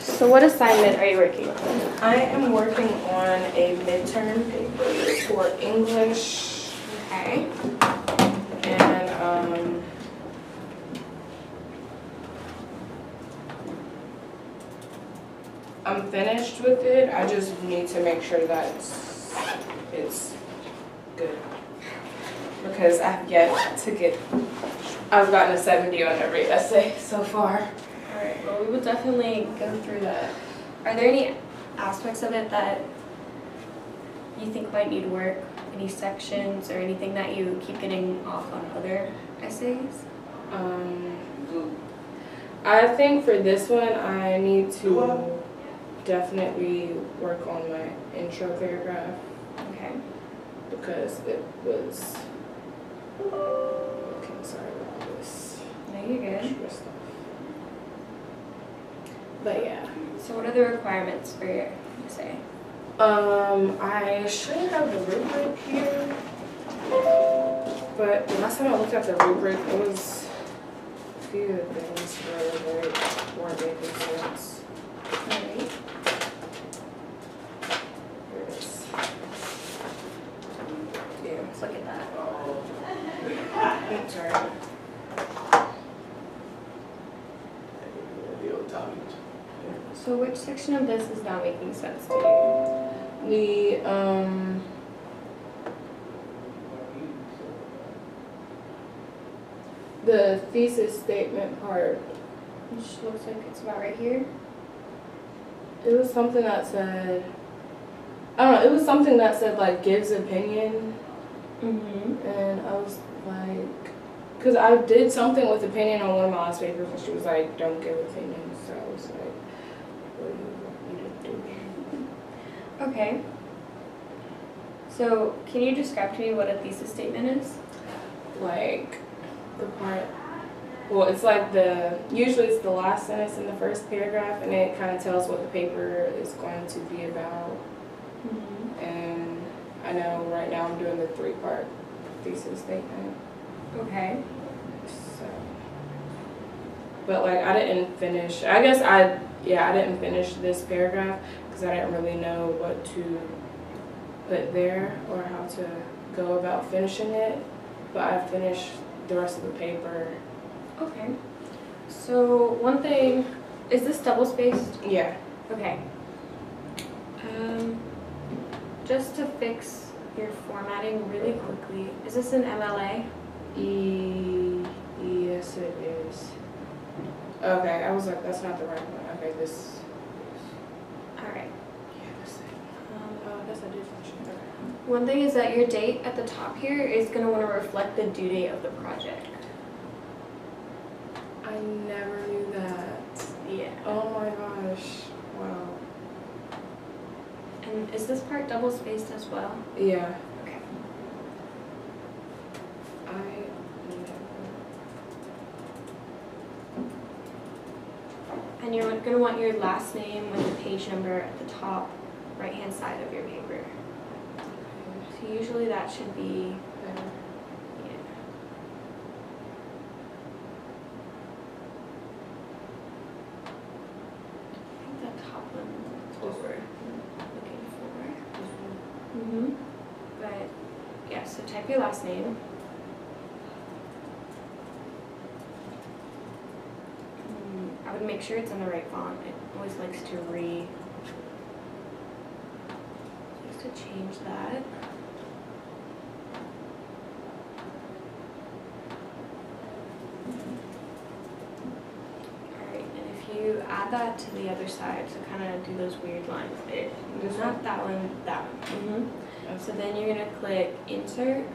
So what assignment are you working on? I am working on a midterm paper for English. Okay. And I'm finished with it. I just need to make sure that it's good. Because I've yet to get, I've gotten a 70 on every essay so far. Alright, well we will definitely go through that. Are there any aspects of it that you think might need work? Any sections or anything that you keep getting off on other essays? I think for this one I need to definitely work on my intro paragraph. Okay. Because it was, okay, sorry about this. No, you're good. Extra stuff. But yeah. So what are the requirements for your essay? I should have the rubric here, but the last time I looked at the rubric, it was a few things that weren't making sense. Alright. Here it is. Yeah. Let's look at that. I'm sorry. So which section of this is not making sense to you? The thesis statement part. Which looks like it's about right here. It was something that said, I don't know, it was something that said like gives opinion. Mm-hmm. And I was like, because I did something with opinion on one of my last papers and she was like, don't give opinions. So I was like, what do you want me to do? Okay. So can you describe to me what a thesis statement is? Like the part, well, it's like usually it's the last sentence in the first paragraph and it kind of tells what the paper is going to be about. Mm-hmm. And I know right now I'm doing the 3-part thesis statement. Okay. So, but like I didn't finish, I guess I didn't finish this paragraph because I didn't really know what to put there or how to go about finishing it, but I finished the rest of the paper. Okay. So one thing, is this double spaced? Yeah. Okay. Just to fix your formatting really quickly, is this an MLA? Yes it is. Okay, I was like, that's not the right one. Okay, this. Alright. Yeah, this thing. I guess I did finish it. Okay. One thing is that your date at the top here is going to want to reflect the due date of the project. I never knew that. Yeah. Oh my gosh. Wow. And is this part double spaced as well? Yeah. Okay. And you're going to want your last name with the page number at the top right hand side of your paper. So usually that should be Better. yeah. I think that top one is what we're looking for. Mm-hmm. But yeah, so type your last name. I would make sure it's in the right font. It always likes to change that. Alright, and if you add that to the other side, so kind of do those weird lines there. Not that one, that one. Mm-hmm. So then you're going to click Insert,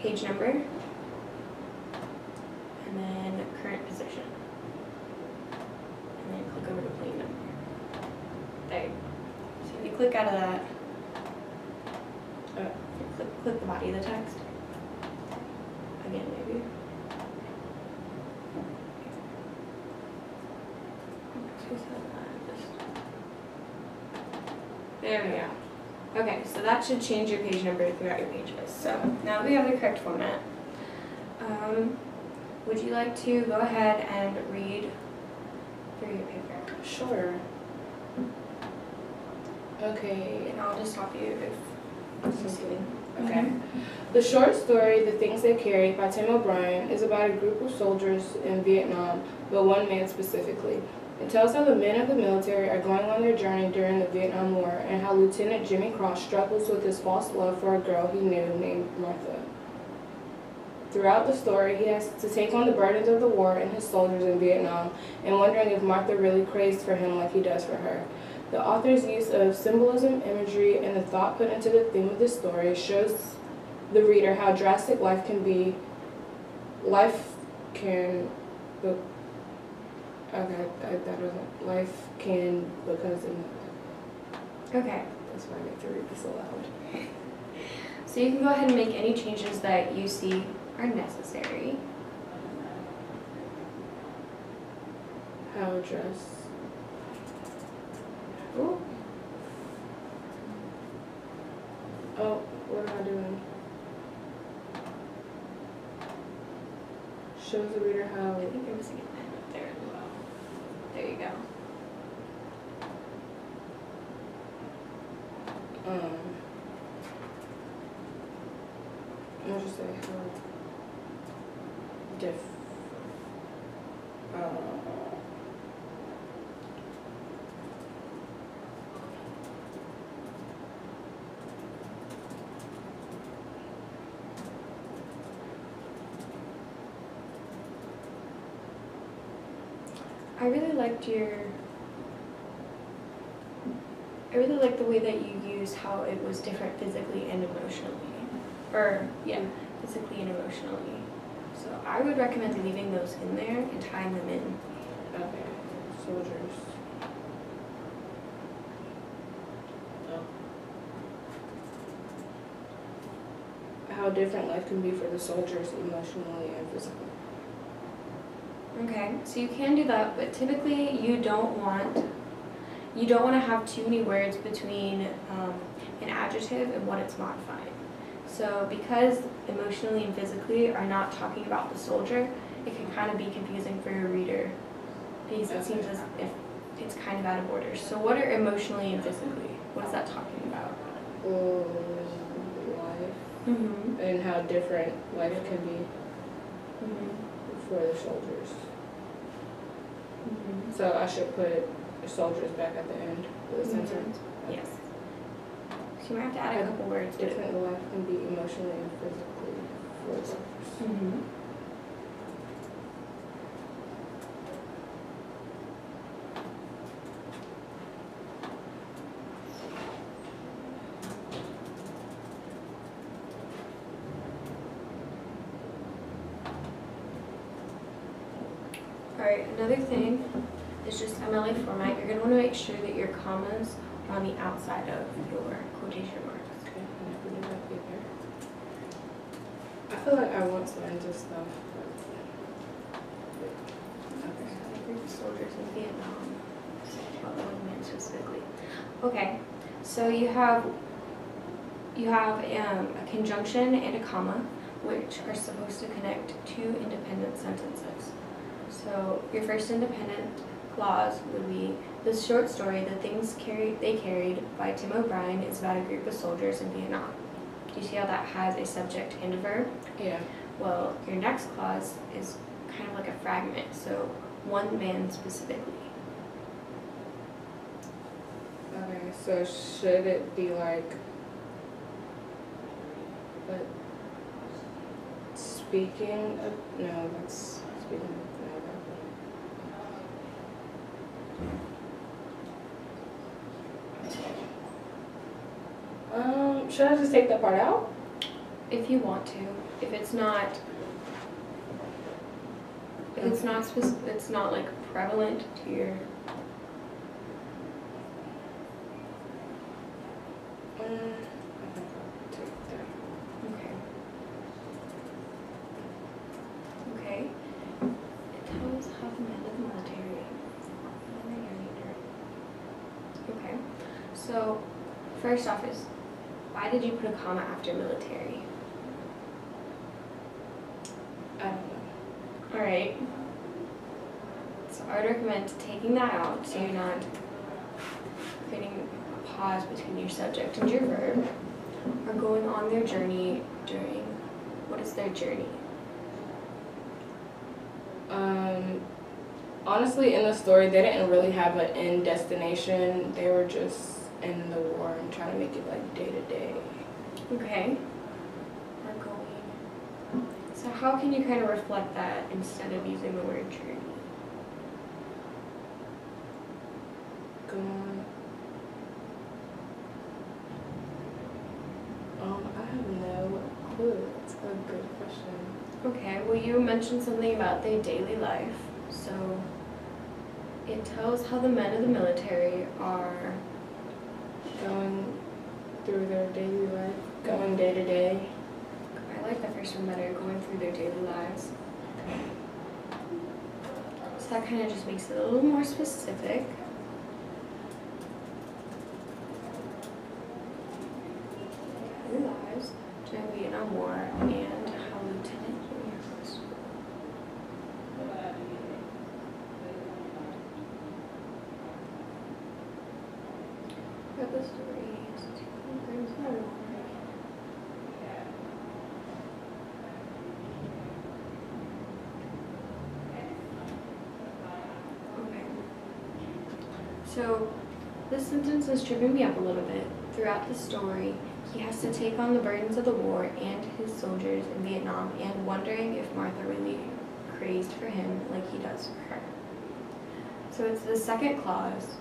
Page Number, and then Current Position. And then click over to Plain Number. There. So if you click out of that, click the body of the text. Again, maybe. There we go. Okay, so that should change your page number throughout your pages. So now that we have the correct format, would you like to go ahead and read through your paper? Sure. Okay. And I'll just stop you if Okay. The short story, The Things They Carried by Tim O'Brien, is about a group of soldiers in Vietnam, but one man specifically. It tells how the men of the military are going on their journey during the Vietnam War and how Lieutenant Jimmy Cross struggles with his false love for a girl he knew named Martha. Throughout the story, he has to take on the burdens of the war and his soldiers in Vietnam, and wondering if Martha really craves for him like he does for her. The author's use of symbolism, imagery, and the thought put into the theme of this story shows the reader how drastic life can be. Life can because Okay. That's why I get to read this aloud. So you can go ahead and make any changes that you see are necessary. How dress. Ooh. Oh, what am I doing? Shows the reader how. I think you're missing an N up there as well. There you go. I'll just say how I really liked the way that you used how it was different physically and emotionally. Or, yeah, physically and emotionally. So I would recommend leaving those in there and tying them in. Okay. Soldiers. How different life can be for the soldiers emotionally and physically. Okay, so you can do that, but typically you don't want to have too many words between an adjective and what it's modifying. So because emotionally and physically are not talking about the soldier, it can kind of be confusing for your reader because it seems as if it's kind of out of order. So what are emotionally and physically? What is that talking about? Life. Mm-hmm. And how different life can be for the soldiers. Mm-hmm. So I should put the soldiers back at the end of the sentence? Yes. So you might have to add a couple words. Different life can be emotionally and physically for the soldiers. Mm-hmm. Alright, another thing is just MLA format. You're going to want to make sure that your commas are on the outside of your quotation marks. Okay, I never did that either. I feel like I want lines of stuff. Okay. Soldiers in Vietnam. Well, one man specifically. Okay, so you have a conjunction and a comma, which are supposed to connect two independent sentences. So your first independent clause would be, this short story, The Things They Carried by Tim O'Brien, is about a group of soldiers in Vietnam. Do you see how that has a subject and a verb? Yeah. Well, your next clause is kind of like a fragment, so one man specifically. Okay, so should it be like, but speaking of, no, that's speaking of, should I just take that part out? If you want to. If it's not it's not like prevalent to your. I think I'll take that. Okay. Okay. It tells how the men of the military. Okay. So, first off is, why did you put a comma after military? I don't know. I would recommend taking that out so you're not creating a pause between your subject and your verb, or going on their journey during, what is their journey? Honestly, in the story, they didn't really have an end destination. They were just in the war and trying to make it like day to day. Okay. We're going. So how can you kind of reflect that instead of using the word journey? Go on. I have no clue. That's a good question. Okay, well you mentioned something about their daily life. So it tells how the men of the military are Going through their daily life, going day to day. I like the first one better, going through their daily lives. So that kind of just makes it a little more specific. Daily lives during the Vietnam War and how Lieutenant Williams. Got the stories. Okay. So this sentence is tripping me up a little bit. Throughout the story, he has to take on the burdens of the war and his soldiers in Vietnam, and wondering if Martha really crazed for him like he does for her. So it's the second clause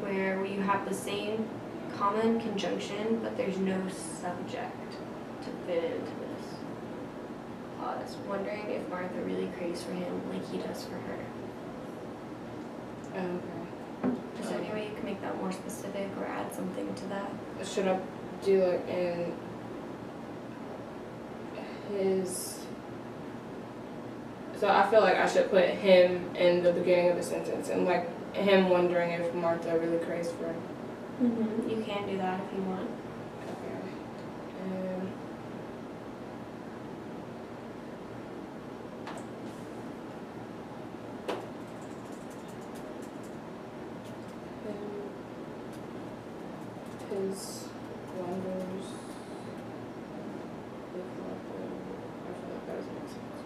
where you have the same common conjunction, but there's no subject to fit into this clause. Wondering if Martha really craves for him like he does for her. Okay. Is there any way you can make that more specific or add something to that? Should I do it in his? So I feel like I should put him in the beginning of the sentence and like him wondering if Martha really craves for him. You can do that if you want. Okay. His wonders with Martha. I feel like that doesn't make sense.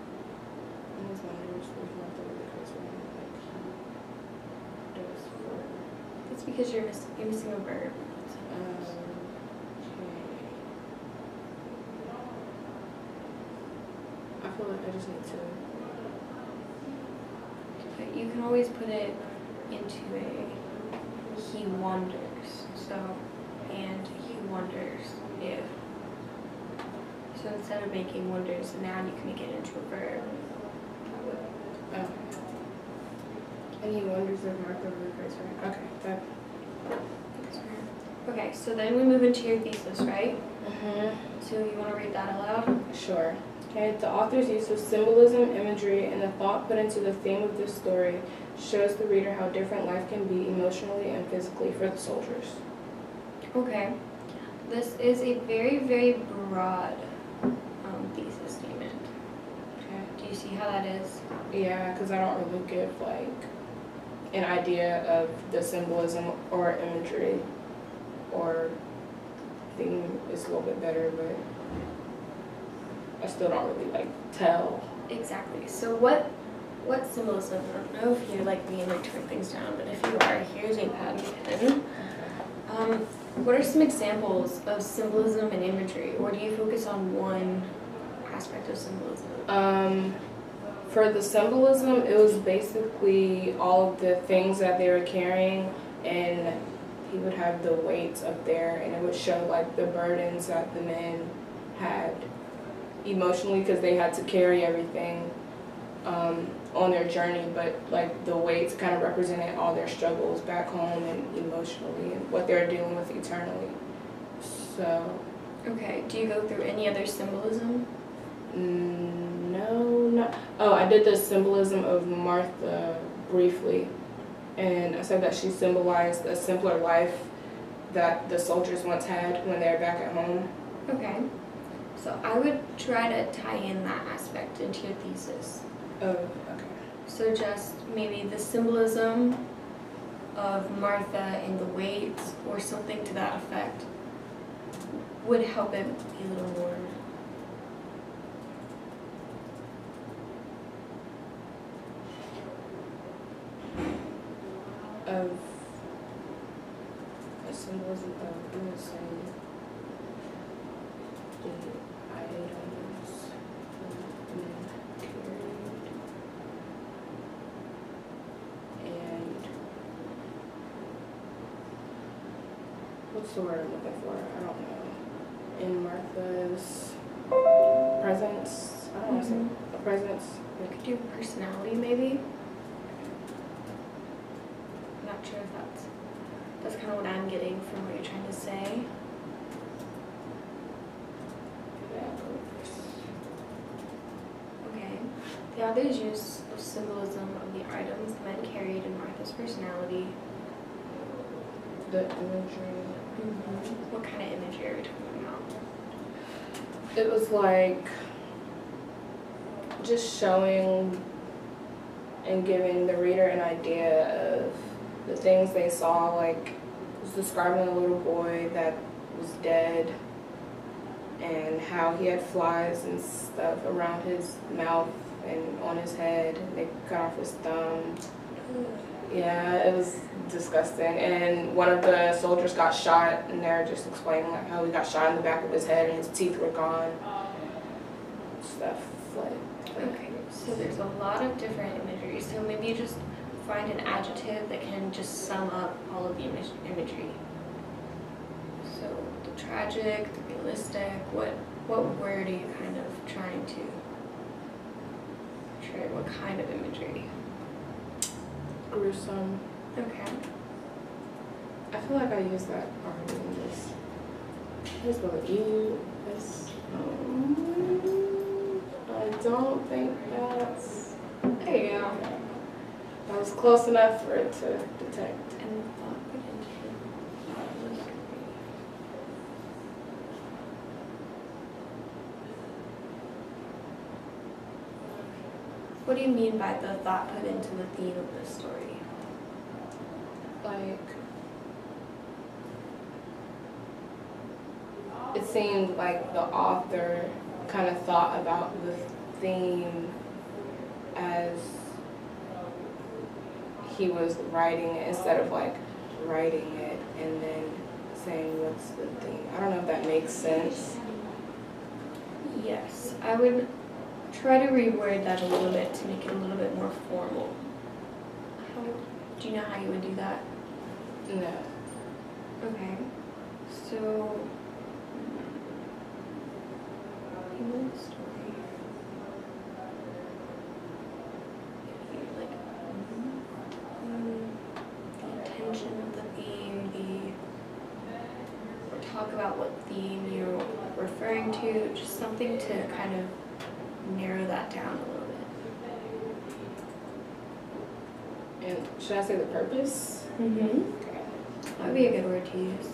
And his wonders with Martha really craves for him like he does for. It's because you're missing a verb. I feel like I just need to. But you can always put it into a he wonders. So, and he wonders if. So instead of making wonders a noun, you can make it into a verb. Oh. And he wonders if Martha really craves for him. Okay, that. Okay, so then we move into your thesis, right? Mm-hmm. So you want to read that aloud? Sure. Okay, the author's use of symbolism, imagery, and the thought put into the theme of this story shows the reader how different life can be emotionally and physically for the soldiers. Okay. This is a very, very broad thesis statement. Okay. Do you see how that is? Yeah, because I don't really give like an idea of the symbolism or imagery or theme is a little bit better, but I still don't really like tell. Exactly. So what symbolism? I don't know if you're like me and like to write things down, but if you are, here's a pad and pen. What are some examples of symbolism and imagery, or do you focus on one aspect of symbolism? For the symbolism, it was basically all of the things that they were carrying, and he would have the weights up there, and it would show like the burdens that the men had emotionally because they had to carry everything on their journey, but like the weights kind of represented all their struggles back home and emotionally and what they're dealing with eternally. So. Okay, do you go through any other symbolism? No. Oh, I did the symbolism of Martha briefly, and I said that she symbolized a simpler life that the soldiers once had when they were back at home. Okay. So I would try to tie in that aspect into your thesis. Oh, okay. So just maybe the symbolism of Martha and the weight or something to that effect would help it be a little more. Of a symbolism of, I'm saying, the items being carried and what's the word I'm looking for? I don't know. In Martha's presence, I don't want to say a presence. We could do personality maybe. Not sure if that's kind of what I'm getting from what you're trying to say. Okay. The author's use of symbolism of the items the men carried in Martha's personality. The imagery. What kind of imagery are we talking about? It was like just showing and giving the reader an idea of the things they saw, like it was describing a little boy that was dead and how he had flies and stuff around his mouth and on his head, and they cut off his thumb. Yeah, it was disgusting. And one of the soldiers got shot, and they're just explaining like how he got shot in the back of his head and his teeth were gone. Stuff like. Okay, so there's a lot of different imagery. So maybe you just find an adjective that can just sum up all of the imagery. So the tragic, the realistic, what word are you kind of trying to portray? What kind of imagery? Gruesome. Okay. I feel like I used that already in this. Here's what you. This. I don't think that's. There you go. That was close enough for it to detect. And the thought put into What do you mean by the thought put into the theme of this story? Like, it seemed like the author kind of thought about the theme as he was writing it instead of like writing it and then saying what's the theme. I don't know if that makes sense. Yes, I would try to reword that a little bit to make it a little bit more formal. Do you know how you would do that? No. Okay, so in the story, like the intention of the theme, or talk about what theme you're referring to, just something to kind of narrow that down a little bit. And should I say the purpose? Okay. That would be a good word to use.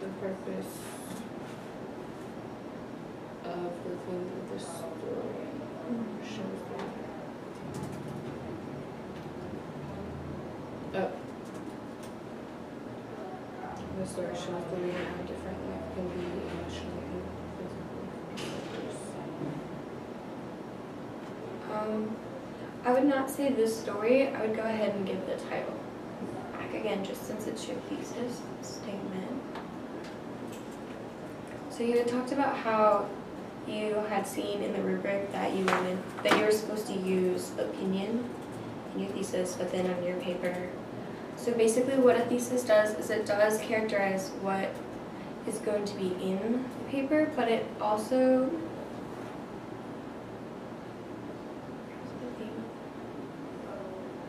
The purpose of the theme of the story shows that. The story shows the reader how different life can be emotionally and physically. I would not say this story. I would go ahead and give the title back again, just since it's your thesis statement. So you had talked about how you had seen in the rubric that you were supposed to use opinion in your thesis, but then on your paper. So basically what a thesis does is it does characterize what is going to be in the paper, but it also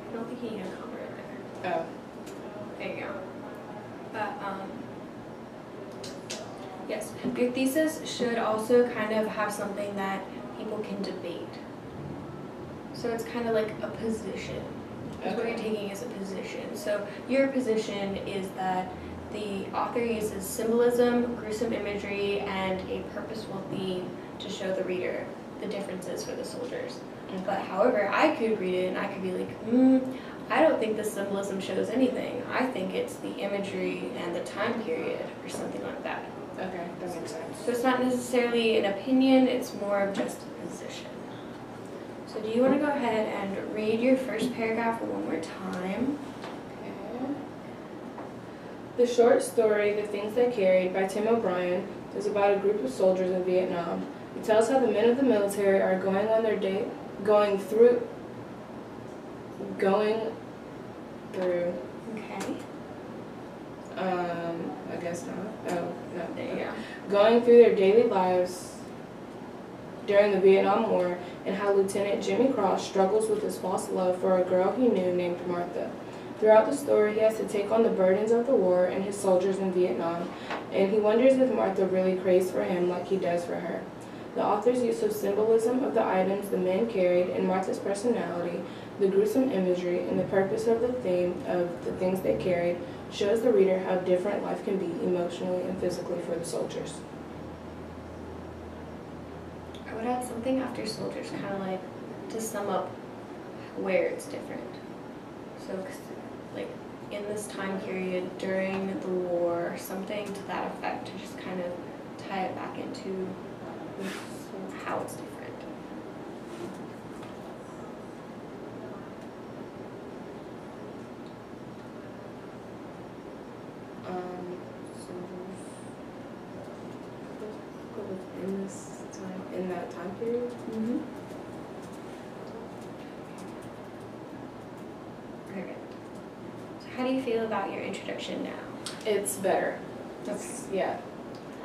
I don't think you need a comma right there. Oh. There you go. But yes, your thesis should also kind of have something that people can debate. So it's kind of like a position. is what you're taking as a position. So your position is that the author uses symbolism, gruesome imagery, and a purposeful theme to show the reader the differences for the soldiers. But however, I could read it and I could be like, I don't think the symbolism shows anything. I think it's the imagery and the time period or something like that. Okay, that makes sense. So it's not necessarily an opinion, it's more of just a position. So do you want to go ahead and read your first paragraph one more time? Okay. The short story, The Things They Carried, by Tim O'Brien, is about a group of soldiers in Vietnam. It tells how the men of the military are going through. Okay. I guess not. Oh, no. There you go. Going through their daily lives during the Vietnam War, and how Lieutenant Jimmy Cross struggles with his false love for a girl he knew named Martha. Throughout the story, he has to take on the burdens of the war and his soldiers in Vietnam, and he wonders if Martha really craves for him like he does for her. The author's use of symbolism of the items the men carried and Martha's personality, the gruesome imagery, and the purpose of the theme of the things they carried shows the reader how different life can be emotionally and physically for the soldiers. I would add something after soldiers, kind of like to sum up where it's different. So, 'cause, like in this time period during the war, something to that effect, to just kind of tie it back into how it's different. In that time period? Perfect. So how do you feel about your introduction now? It's better. Okay. Yeah,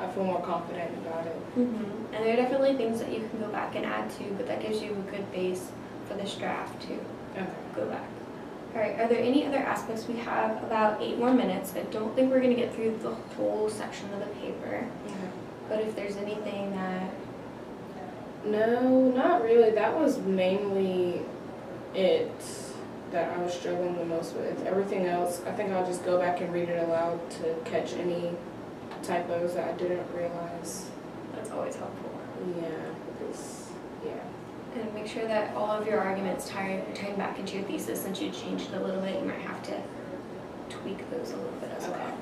I feel more confident about it. And there are definitely things that you can go back and add to, but that gives you a good base for this draft to go back. All right, are there any other aspects? We have about 8 more minutes. I don't think we're going to get through the whole section of the paper, but if there's anything that... No, not really. That was mainly it that I was struggling the most with. Everything else, I think I'll just go back and read it aloud to catch any typos that I didn't realize. That's always helpful. Yeah, because, yeah. And make sure that all of your arguments tie back into your thesis. Since you changed it a little bit, you might have to tweak those a little bit as well.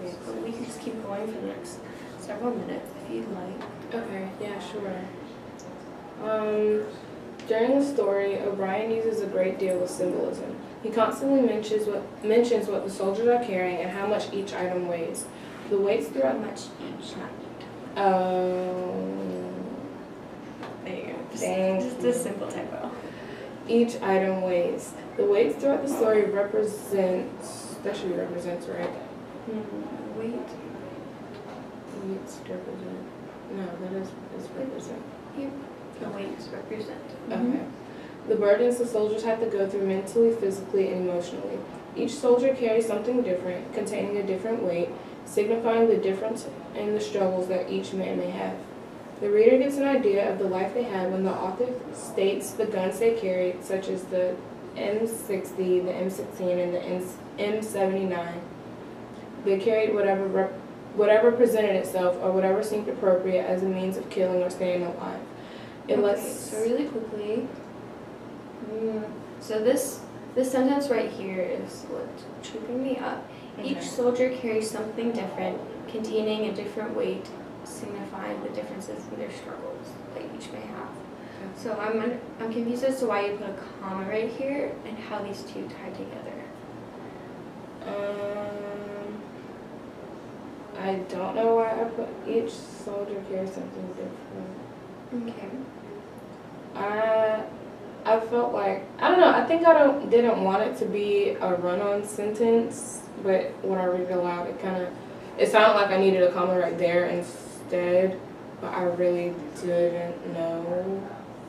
Okay. So we can just keep going for the next several minutes if you'd like. Okay, yeah, sure. During the story, O'Brien uses a great deal of symbolism. He constantly mentions what the soldiers are carrying and how much each item weighs. The weights throughout... How much each, not there you go. Just a simple typo. Each item weighs. The weights throughout the story represents... That should be represents, right? Weight. Weights represent... No, that is represent. Here. The weights represent. Okay. The burdens the soldiers have to go through mentally, physically, and emotionally. Each soldier carries something different, containing a different weight, signifying the difference in the struggles that each man may have. The reader gets an idea of the life they had when the author states the guns they carried, such as the M60, the M16, and the M79. They carried whatever presented itself or whatever seemed appropriate as a means of killing or staying alive. So really quickly, so this sentence right here is what's tripping me up. Okay. Each soldier carries something different, containing a different weight, signifying the differences in their struggles that each may have. Okay. So I'm confused as to why you put a comma right here and how these two tie together. I don't know why I put each soldier carries something different. Okay. I felt like, I don't know, I think I didn't want it to be a run-on sentence, but when I read it aloud, it sounded like I needed a comma right there instead, but I really didn't know.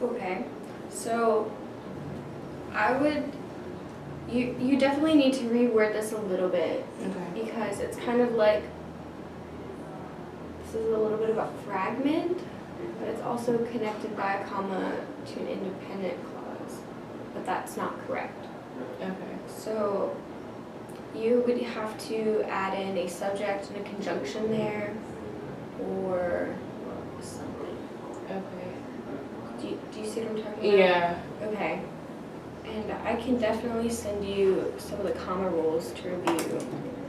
Okay, so you definitely need to reword this a little bit. Okay. Because it's kind of like, this is a little bit of a fragment, but it's also connected by a comma to an independent clause. But that's not correct. Okay. So you would have to add in a subject and a conjunction there, or something. Okay. Do you see what I'm talking about? Yeah. Okay. And I can definitely send you some of the comma rules to review.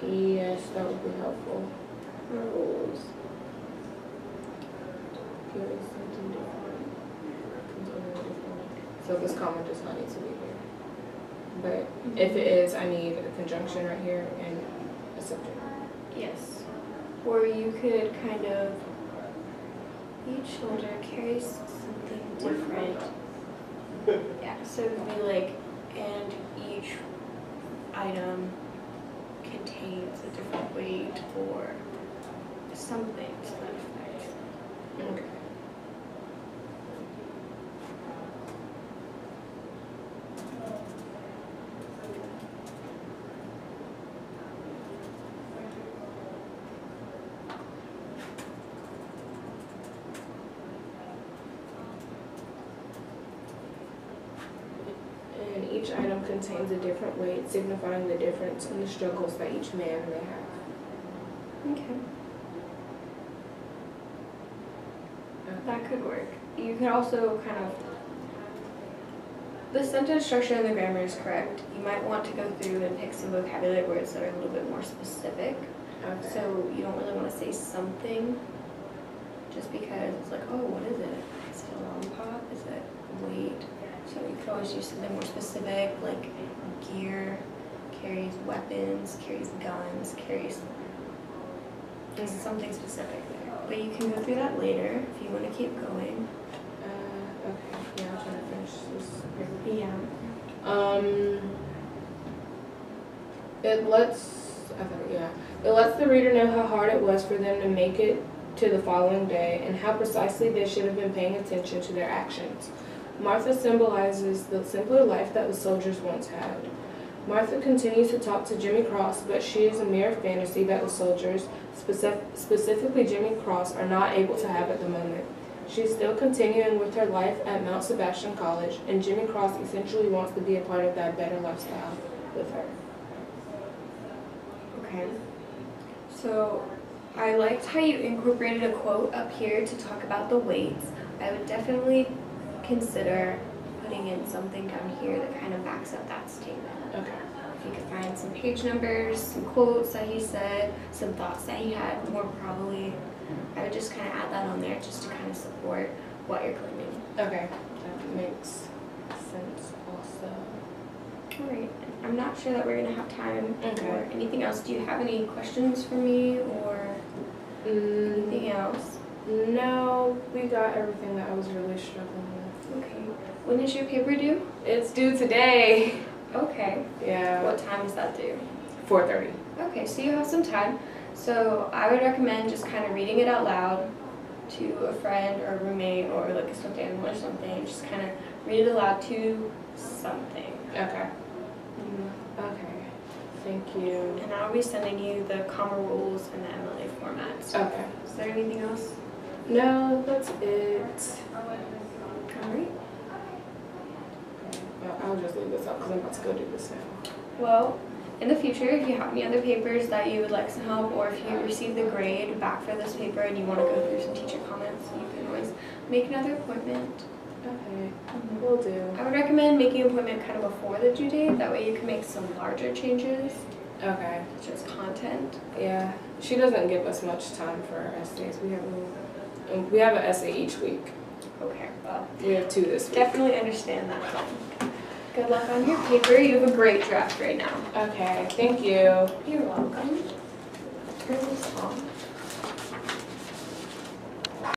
Yes, that would be helpful. Rules. Here is something different. So this comma does not need to be here. But if it is, I need a conjunction right here and a subject. Yes. Or you could kind of, each shoulder carries something different. Yeah, so it would be like, and each item contains a different weight or something to that effect. Okay. And each item contains a different weight, signifying the difference in the struggles that each man may have. Okay. That could work. You could also kind of, the sentence structure and the grammar is correct. You might want to go through and pick some vocabulary words that are a little bit more specific. Okay. So you don't really want to say something just because it's like, oh, what is it? Is it a lollipop? Is it weight? So you could always use something more specific, like gear, carries weapons, carries guns, carries something specific there. But you can go through that later if you want to keep going. Okay. Yeah, I'm trying to finish this. Yeah. It lets the reader know how hard it was for them to make it to the following day and how precisely they should have been paying attention to their actions. Martha symbolizes the simpler life that the soldiers once had. Martha continues to talk to Jimmy Cross, but she is a mere fantasy that the soldiers, specifically Jimmy Cross, are not able to have at the moment. She is still continuing with her life at Mount Sebastian College, and Jimmy Cross essentially wants to be a part of that better lifestyle with her. Okay. So I liked how you incorporated a quote up here to talk about the weights. I would definitely consider putting in something down here that kind of backs up that statement. Okay. If you could find some page numbers, some quotes that he said, some thoughts that he had, more probably, I would just kind of add that on there just to kind of support what you're claiming. Okay. That makes sense also. All right. I'm not sure that we're going to have time Okay. for anything else. Do you have any questions for me or anything else? No, we got everything that I was really struggling with. Okay. When is your paper due? It's due today. Okay. Yeah. What time is that due? 4:30. Okay, so you have some time. So I would recommend just kind of reading it out loud to a friend or a roommate or like a stuffed animal or something. Just kind of read it aloud to something. Okay. Okay. Thank you. And I'll be sending you the comma rules and the MLA formats. Okay. Is there anything else? No, that's it. All right. I'll just leave this up because I'm about to go do this now. Well, in the future, if you have any other papers that you would like some help, or if you receive the grade back for this paper and you want to go through some teacher comments, you can always make another appointment. Okay. Will do. I would recommend making an appointment kind of before the due date. That way you can make some larger changes, Okay. such as content. Yeah. She doesn't give us much time for our essays. We have an essay each week. Okay, well, We have 2 this week. definitely understand that. Good luck on your paper. You have a great draft right now. Okay. Thank you. You're welcome. Turn this off.